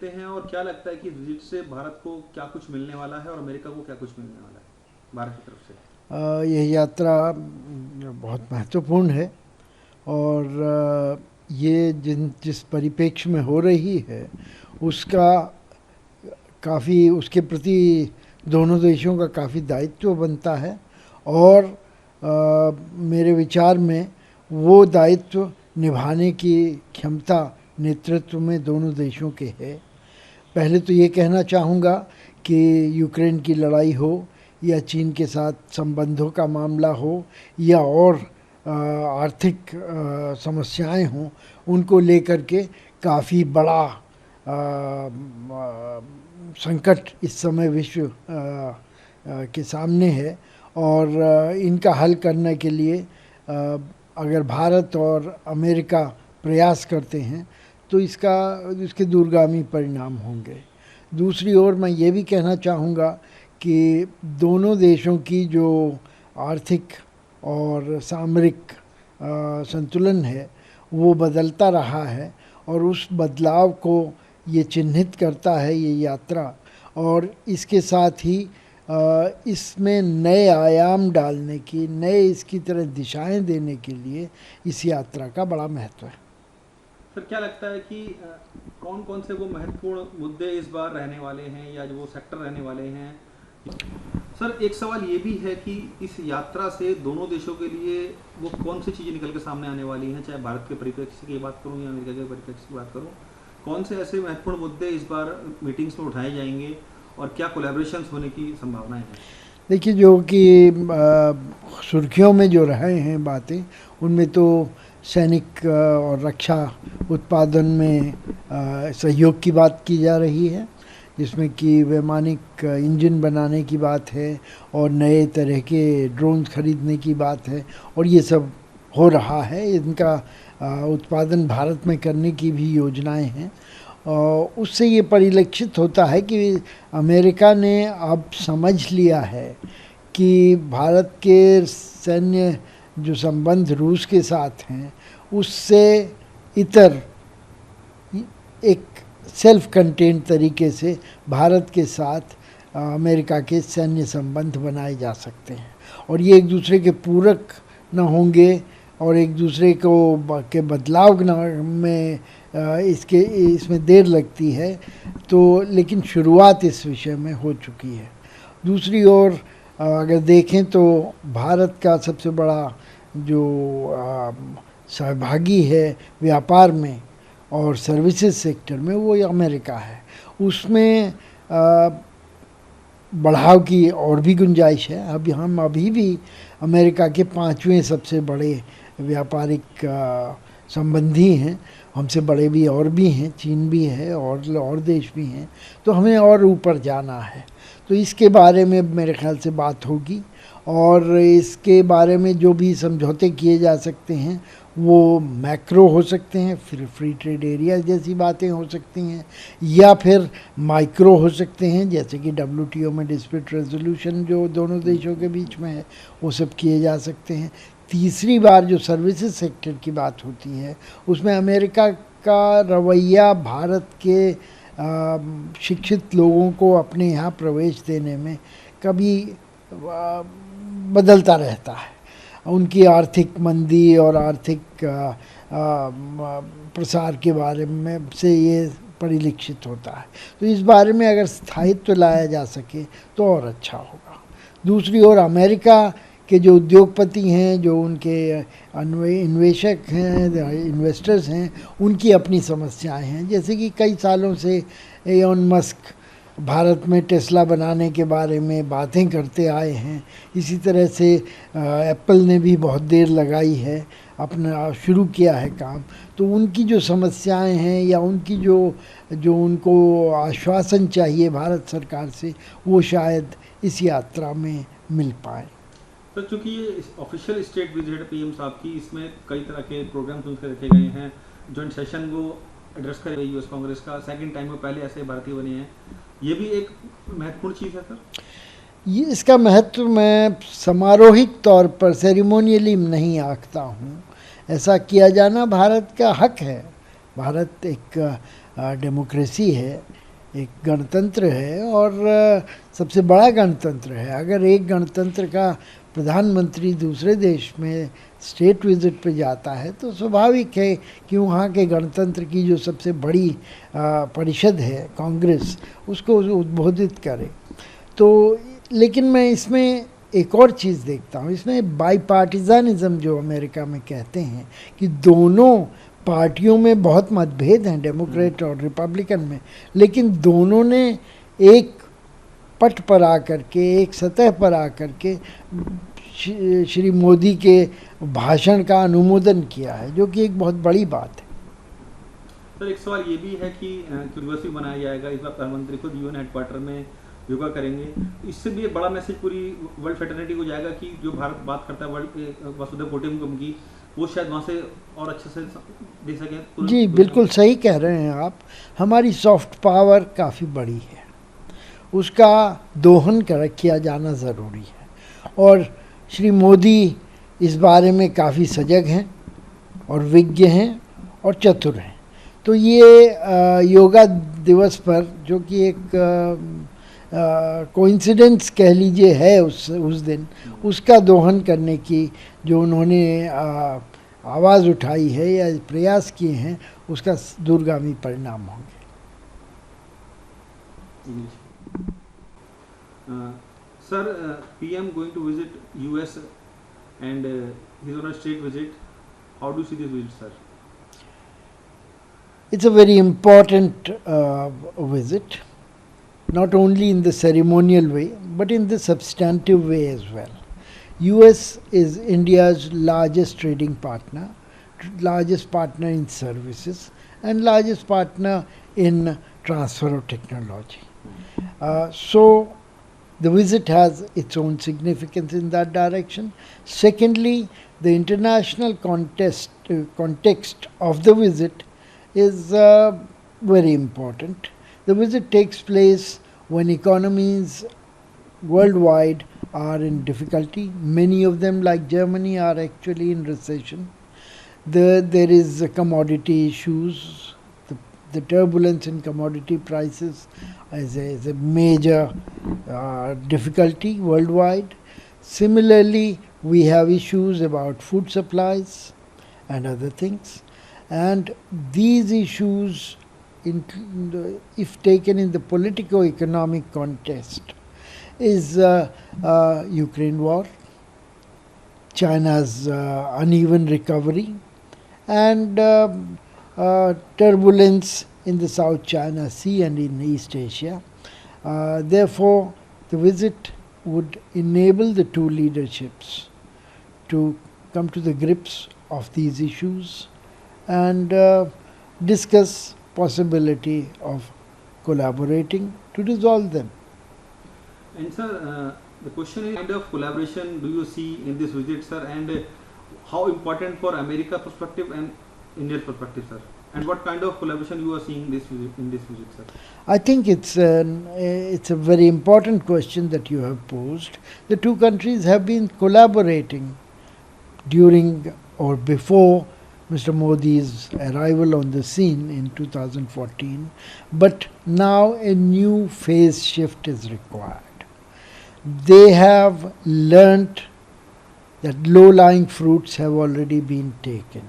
देखते हैं और क्या लगता है कि विजिट से भारत को क्या कुछ मिलने वाला है और अमेरिका को क्या कुछ मिलने वाला है भारत की तरफ से? यह यात्रा बहुत महत्वपूर्ण है और ये जिस परिप्रेक्ष्य में हो रही है उसका काफ़ी उसके प्रति दोनों देशों का काफ़ी दायित्व बनता है और मेरे विचार में वो दायित्व निभाने की क्षमता नेतृत्व में दोनों देशों के है। पहले तो ये कहना चाहूँगा कि यूक्रेन की लड़ाई हो या चीन के साथ संबंधों का मामला हो या और आर्थिक समस्याएं हों, उनको लेकर के काफ़ी बड़ा संकट इस समय विश्व के सामने है और इनका हल करने के लिए अगर भारत और अमेरिका प्रयास करते हैं तो इसके दूरगामी परिणाम होंगे। दूसरी ओर मैं ये भी कहना चाहूँगा कि दोनों देशों की जो आर्थिक और सामरिक संतुलन है वो बदलता रहा है और उस बदलाव को ये चिन्हित करता है ये यात्रा, और इसके साथ ही इसमें नए आयाम डालने की, नए इसकी तरह दिशाएं देने के लिए इस यात्रा का बड़ा महत्व है। सर क्या लगता है कि कौन कौन से वो महत्वपूर्ण मुद्दे इस बार रहने वाले हैं या जो वो सेक्टर रहने वाले हैं? सर एक सवाल ये भी है कि इस यात्रा से दोनों देशों के लिए वो कौन सी चीज़ें निकल के सामने आने वाली हैं, चाहे भारत के परिप्रेक्ष्य की बात करूं या अमेरिका के परिप्रेक्ष्य की बात करूं, कौन से ऐसे महत्वपूर्ण मुद्दे इस बार मीटिंग्स में उठाए जाएंगे और क्या कोलैबोरेशंस होने की संभावनाएं हैं? देखिए, जो कि सुर्खियों में जो रहे हैं बातें, उनमें तो सैनिक और रक्षा उत्पादन में सहयोग की बात की जा रही है, जिसमें कि वैमानिक इंजन बनाने की बात है और नए तरह के ड्रोन खरीदने की बात है, और ये सब हो रहा है। इनका उत्पादन भारत में करने की भी योजनाएं हैं। उससे ये परिलक्षित होता है कि अमेरिका ने अब समझ लिया है कि भारत के सैन्य जो संबंध रूस के साथ हैं उससे इतर एक सेल्फ कंटेन्ड तरीके से भारत के साथ अमेरिका के सैन्य संबंध बनाए जा सकते हैं, और ये एक दूसरे के पूरक न होंगे और एक दूसरे को के बदलाव में इसमें देर लगती है, तो लेकिन शुरुआत इस विषय में हो चुकी है। दूसरी ओर अगर देखें तो भारत का सबसे बड़ा जो सहभागी है व्यापार में और सर्विसेज सेक्टर में वो अमेरिका है। उसमें बढ़ाव की और भी गुंजाइश है। अभी हम भी अमेरिका के 5वें सबसे बड़े व्यापारिक संबंधी हैं। हमसे बड़े भी और भी हैं, चीन भी है और देश भी हैं, तो हमें और ऊपर जाना है। तो इसके बारे में मेरे ख्याल से बात होगी और इसके बारे में जो भी समझौते किए जा सकते हैं वो मैक्रो हो सकते हैं, फिर फ्री ट्रेड एरिया जैसी बातें हो सकती हैं, या फिर माइक्रो हो सकते हैं, जैसे कि WTO में डिस्प्यूट रेजोल्यूशन जो दोनों देशों के बीच में है वो सब किए जा सकते हैं। तीसरी बार जो सर्विसेज सेक्टर की बात होती है उसमें अमेरिका का रवैया भारत के शिक्षित लोगों को अपने यहाँ प्रवेश देने में कभी बदलता रहता है। उनकी आर्थिक मंदी और आर्थिक प्रसार के बारे में से ये परिलक्षित होता है। तो इस बारे में अगर स्थायित्व लाया जा सके तो और अच्छा होगा। दूसरी ओर अमेरिका के जो उद्योगपति हैं, जो उनके इन्वेशक हैं, इन्वेस्टर्स हैं, उनकी अपनी समस्याएं हैं। जैसे कि कई सालों से एलोन मस्क भारत में टेस्ला बनाने के बारे में बातें करते आए हैं। इसी तरह से एप्पल ने भी बहुत देर लगाई है अपना शुरू किया है काम। तो उनकी जो समस्याएं हैं या उनकी जो उनको आश्वासन चाहिए भारत सरकार से, वो शायद इस यात्रा में मिल पाए। तो चूंकि ये ऑफिशियल स्टेट विजिट पीएम साहब की, इसमें कई तरह के प्रोग्राम्स उनके रखे गए हैं। जॉइंट सेशन वो एड्रेस करेंगे यूएस कांग्रेस का, सेकंड टाइम वो पहले ऐसे भारतीय बने हैं। ये भी एक महत्वपूर्ण चीज़ है सर। ये इसका महत्व मैं समारोहिक तौर पर सेरेमोनियली नहीं आंकता हूँ। ऐसा किया जाना भारत का हक है। भारत एक डेमोक्रेसी है, एक गणतंत्र है और सबसे बड़ा गणतंत्र है। अगर एक गणतंत्र का प्रधानमंत्री दूसरे देश में स्टेट विजिट पे जाता है तो स्वाभाविक है कि वहाँ के गणतंत्र की जो सबसे बड़ी परिषद है कांग्रेस, उसको उद्बोधित करे। तो लेकिन मैं इसमें एक और चीज़ देखता हूँ, इसमें बाईपार्टिजानिज्म जो अमेरिका में कहते हैं कि दोनों पार्टियों में बहुत मतभेद हैं, डेमोक्रेट और रिपब्लिकन में, लेकिन दोनों ने एक पट पर आकर के, एक सतह पर आकर के श्री मोदी के भाषण का अनुमोदन किया है, जो कि एक बहुत बड़ी बात है। सर एक सवाल ये भी है कि क्यूरियोसिटी बनाया जाएगा, इस बार प्रधानमंत्री खुद यूएन हेडक्वार्टर में योगा करेंगे, इससे भी एक बड़ा मैसेज पूरी वर्ल्ड फेटर्निटी को जाएगा कि जो भारत बात करता है वर्ल्ड वसुधैव कुटुंबकम की, वो शायद वहाँ से और अच्छे से दे सकें। जी बिल्कुल सही कह रहे हैं आप। हमारी सॉफ्ट पावर काफ़ी बड़ी है, उसका दोहन किया जाना ज़रूरी है और श्री मोदी इस बारे में काफ़ी सजग हैं और विज्ञ हैं और चतुर हैं। तो ये योगा दिवस पर, जो कि एक कोइंसिडेंस कह लीजिए है उस दिन, उसका दोहन करने की जो उन्होंने आवाज़ उठाई है या प्रयास किए हैं, उसका दूरगामी परिणाम होंगे। Sir PM going to visit US and he's on a state visit. How do you see this visit, sir? It's a very important visit, not only in the ceremonial way but in the substantive way as well. US is India's largest trading partner, largest partner in services, and largest partner in transfer of technology. So the visit has its own significance in that direction. Secondly, the international context of the visit is very important. The visit takes place when economies worldwide are in difficulty. Many of them, like Germany, are actually in recession. There is commodity issues. The turbulence in commodity prices is a major difficulty worldwide. Similarly, we have issues about food supplies and other things. And these issues, if taken in the politico-economic context, is Ukraine war, China's uneven recovery, and turbulence in the South China Sea and in East Asia. Therefore, the visit would enable the two leaderships to come to the grips of these issues and discuss possibility of collaborating to resolve them. And sir, the question is, what kind of collaboration do you see in this visit, sir, and how important for America perspective and Indian perspective, sir? And what kind of collaboration you are seeing in this visit, sir? I think it's a very important question that you have posed. The two countries have been collaborating during or before Mr. Modi's arrival on the scene in 2014, but now a new phase shift is required. They have learnt that low-lying fruits have already been taken,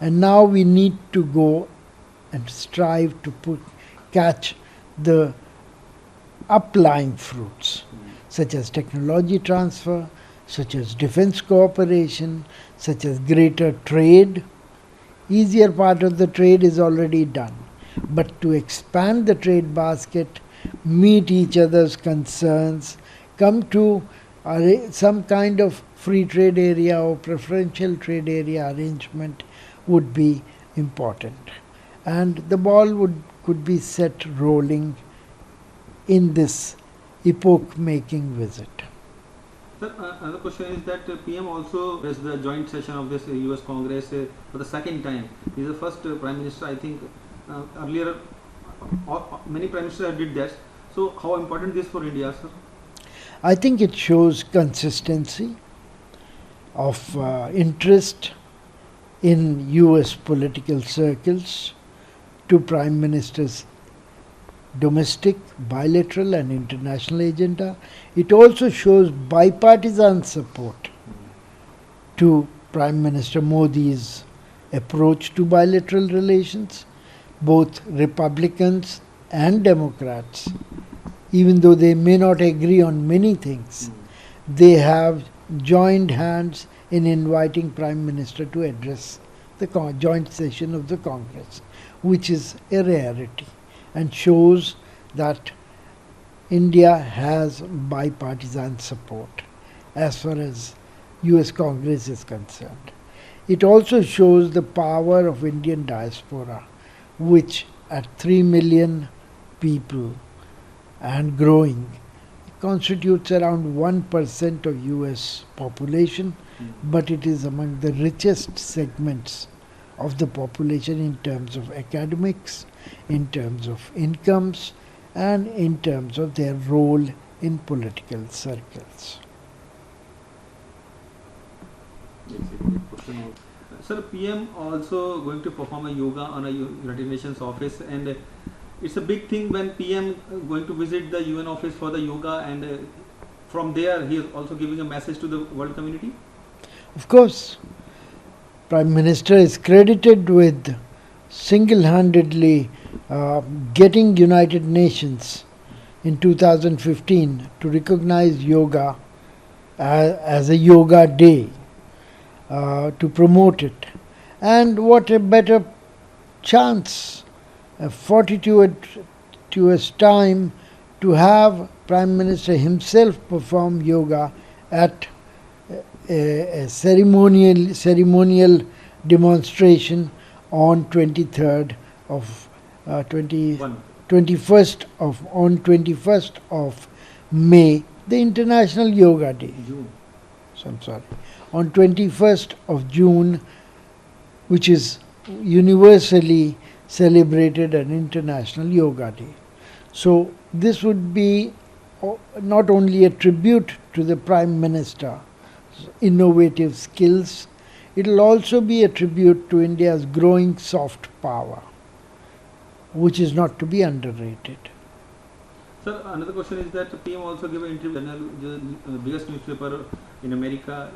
and now we need to go and strive to catch the uplying fruits, such as technology transfer, such as defense cooperation, such as greater trade. Easier part of the trade is already done, but to expand the trade basket, meet each other's concerns, come to some kind of free trade area or preferential trade area arrangement would be important. And the ball could be set rolling in this epoch-making visit. Sir, another question is that PM also is the joint session of this US Congress for the second time. He is the first Prime Minister, I think earlier many Prime Ministers did that. So how important this for India, sir? I think it shows consistency of interest in US political circles to Prime Minister's domestic, bilateral and international agenda. It also shows bipartisan support to Prime Minister Modi's approach to bilateral relations. Both Republicans and Democrats, even though they may not agree on many things, they have joined hands in inviting Prime Minister to address the joint session of the Congress, which is a rarity and shows that India has bipartisan support as far as US Congress is concerned. It also shows the power of Indian diaspora, which at 3 million people and growing constitutes around 1% of US population, but it is among the richest segments of the population in terms of academics, in terms of incomes, and in terms of their role in political circles. Sir, PM also going to perform a yoga on a United Nations office, and it's a big thing when PM going to visit the UN office for the yoga, and from there he is also giving a message to the world community. Of course, Prime Minister is credited with single-handedly getting United Nations in 2015 to recognize yoga as a yoga day, to promote it. And what a better chance, a fortuitous time to have Prime Minister himself perform yoga at a ceremonial demonstration on 21st of May, the International Yoga Day. On 21st of June, which is universally celebrated an International Yoga Day. So this would be not only a tribute to the Prime Minister's innovative skills, it will also be a tribute to India's growing soft power, which is not to be underrated. Sir, another question is that PM also gave an interview to the biggest newspaper in America.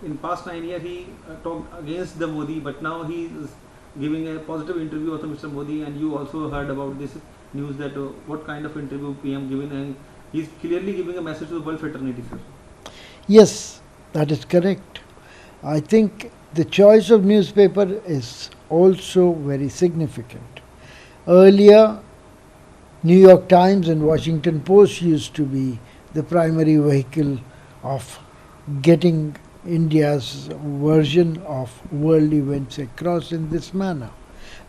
In past 9 years, he talked against the Modi, but now he is giving a positive interview to Mr. Modi, and you also heard about this news that what kind of interview PM given, and he is clearly giving a message to the world fraternity, sir. Yes, that is correct. I think the choice of newspaper is also very significant. Earlier, New York Times and Washington Post used to be the primary vehicle of getting India's version of world events across in this manner.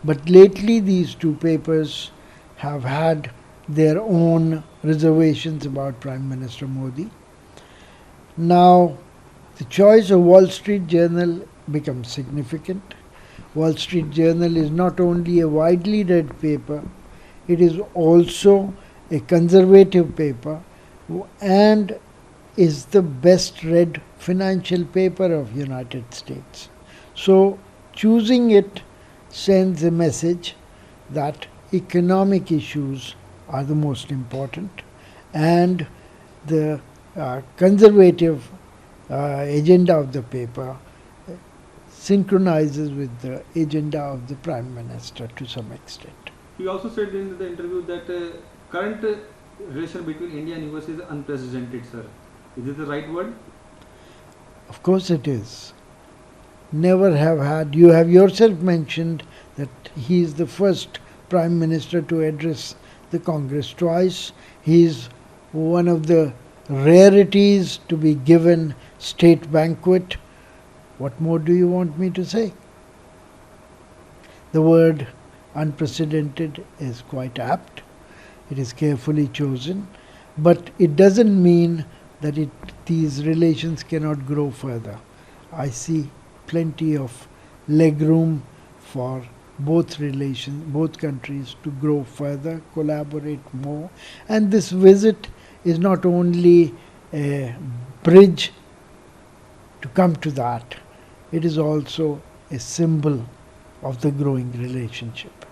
But lately these two papers have had their own reservations about Prime Minister Modi. Now the choice of Wall Street Journal becomes significant. Wall Street Journal is not only a widely read paper, it is also a conservative paper and is the best read financial paper of United States. So choosing it sends a message that economic issues are the most important, and the conservative agenda of the paper synchronizes with the agenda of the Prime Minister to some extent. He also said in the interview that current relation between India and US is unprecedented, sir. Is it the right word? Of course it is. Never have had. You have yourself mentioned that he is the first Prime Minister to address the Congress twice. He is one of the rarities to be given state banquet. What more do you want me to say? The word unprecedented is quite apt. It is carefully chosen, but it doesn't mean that these relations cannot grow further. I see plenty of leg room for both countries to grow further, collaborate more, and this visit is not only a bridge to come to that, it is also a symbol of the growing relationship.